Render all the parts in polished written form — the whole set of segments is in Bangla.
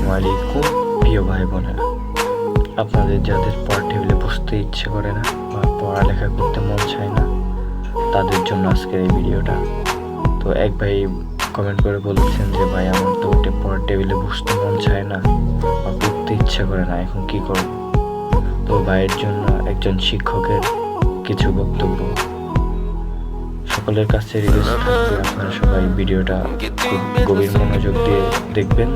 আসসালামু আলাইকুম প্রিয় ভাই বোনেরা, আপনাদের যাদের পড়া টেবিলে বসতে ইচ্ছে করে না বা পড়ালেখা করতে মন চায় না, তাদের জন্য আজকের এই ভিডিওটা। তো এক ভাই কমেন্ট করে বলেছেন যে ভাই আমার তো পড়ার টেবিলে বসতে মন চায় না বা পড়তে ইচ্ছে করে না, এখন কি করব? তো ভাইয়ের জন্য একজন শিক্ষকের কিছু বক্তব্য। সকলের কাছে রিকোয়েস্ট থাকবে আপনারা সবাই ভিডিওটা খুব গভীর মনোযোগ দিয়ে দেখবেন।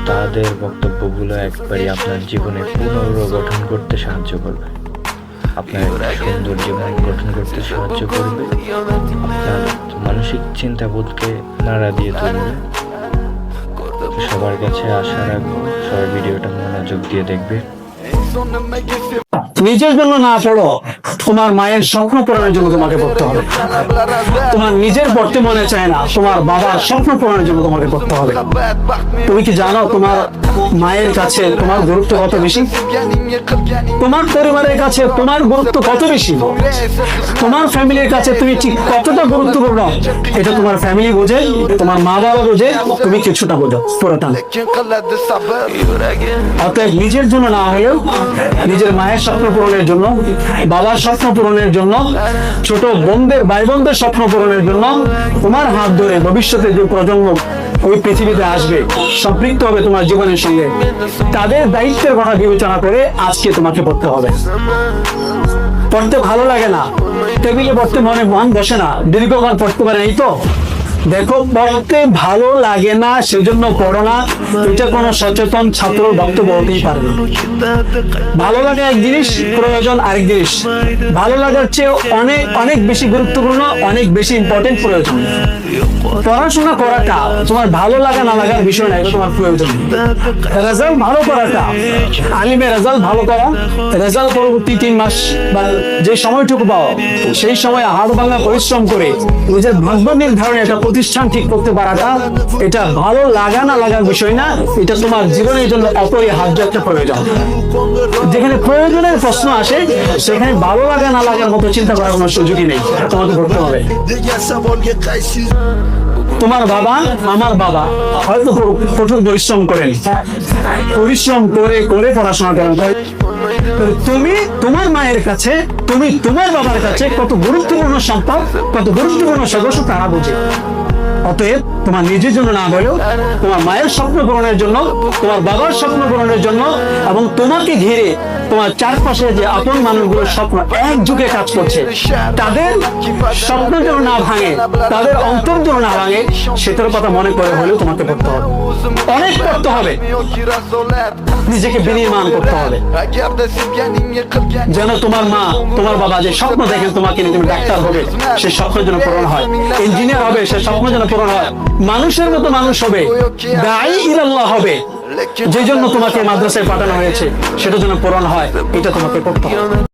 তাদের বক্তব্যগুলো একবারই আপনার জীবনে পুনর্গঠন করতে সাহায্য করবে, আপনার সুন্দর জীবন গঠন করতে সাহায্য করবে, আপনার মানসিক চিন্তাবোধকে নাড়া দিয়ে তুলবে। সবার কাছে আশা রাখবো সবাই ভিডিওটা মনোযোগ দিয়ে দেখবে। নিজের জন্য না পড়ো, তোমার মায়ের স্বপ্ন পূরণের জন্য তোমাকে পড়তে হবে। তোমার নিজের পড়তে মনে চায় না, তোমার বাবার স্বপ্ন পূরণের জন্য তোমাকে পড়তে হবে। তুমি কি জানো তোমার মায়ের কাছে তোমার গুরুত্ব কত বেশি? তোমার পরিবারের কাছে তোমার গুরুত্ব কত বেশি? তোমার ফ্যামিলির কাছে তুমি ঠিক কতটা গুরুত্বপূর্ণ, এটা তোমার ফ্যামিলি বোঝে, তোমার মা বাবা বোঝে, তুমি কিছুটা বোঝো, পুরোটা না। অতএব নিজের জন্য না হলেও নিজের মায়ের স্বপ্ন পূরণের জন্য, বাবার স্বপ্ন পূরণের জন্য, ছোট বোনদের ভাই বোনদের স্বপ্ন পূরণের জন্য তোমার হাত ধরে ভবিষ্যতে যে প্রজন্ম ওই পৃথিবীতে আসবে, সম্পৃক্ত হবে তোমার জীবনের সঙ্গে, তাদের দায়িত্বের কথা বিবেচনা করে আজকে তোমাকে পড়তে হবে। পড়তে ভালো লাগে না, টেবিলে পড়তে মন বসে না, দীর্ঘকাল পড়তে পারে এই তো দেখো, পড়তে ভালো লাগে না সেজন্য পড়ো না, এটা কোনো সচেতন ছাত্র বক্তব্য হতেই পারে না। ভালো লাগা এক জিনিস, প্রয়োজন আরেক জিনিস। ভালো লাগার চেয়ে অনেক অনেক বেশি গুরুত্বপূর্ণ, অনেক বেশি ইম্পর্টেন্ট প্রয়োজন। পড়াশোনা করাটা তোমার ভালো লাগা না লাগার বিষয় না, এটা তোমার প্রয়োজন। রেজাল্ট ভালো করাটা, আলিমের রেজাল্ট ভালো করা, রেজাল্ট পরবর্তী 3 মাস বা যে সময়টুকু পাও সেই সময় হাড় ভাঙা পরিশ্রম করে নিজের ভাগ্য নির্ধারণে একটা প্রতিষ্ঠান ঠিক করতে পারাটা, এটা ভালো লাগা না লাগার বিষয় না, এটা তোমার জীবনের জন্য অপরিহার্য একটা প্রয়োজন। যেখানে প্রয়োজনের প্রশ্ন আসে সেখানে ভালো লাগা না লাগার মতো চিন্তা করার কোনো সুযোগই নেই, তোমাকে করতে হবে। তোমার বাবা, আমার বাবা হয়তো কঠোর পরিশ্রম করেন, পরিশ্রম করে করে পড়াশোনা করেন, তুমি তোমার মায়ের কাছে, তুমি তোমার বাবার কাছে কত গুরুত্বপূর্ণ সম্পদ, কত গুরুত্বপূর্ণ সদস্য তারা বোঝে। অতএব তোমার নিজের জন্য না হলেও তোমার মায়ের স্বপ্ন পূরণের জন্য, তোমার বাবার স্বপ্ন পূরণের জন্য, এবং তোমাকে ঘিরে তোমার চারপাশে যে আপন মানুষগুলোর স্বপ্ন একযোগে কাজ করছে, তাদের স্বপ্ন যেন না ভাঙে, তাদের অন্তর যেন না ভাঙে, সেটার কথা মনে করে হলেও তোমাকে করতে হবে। অনেক করতে হবে, নিজেকে বিনির্মাণ করতে হবে, যেন তোমার মা তোমার বাবা যে স্বপ্ন দেখেন তোমাকে নিয়ে তুমি ডাক্তার হবে, সে স্বপ্ন যেন পূরণ হয়, ইঞ্জিনিয়ার হবে, সে স্বপ্ন যেন পূরণ হয়, মানুষের মতো মানুষ হবে, দায়ী ইলাল্লাহ হবে, যে জন্য তোমাকে মাদ্রাসায় পাঠানো হয়েছে সেটা যেন পূরণ হয়, এটা তোমাকে করতে হবে।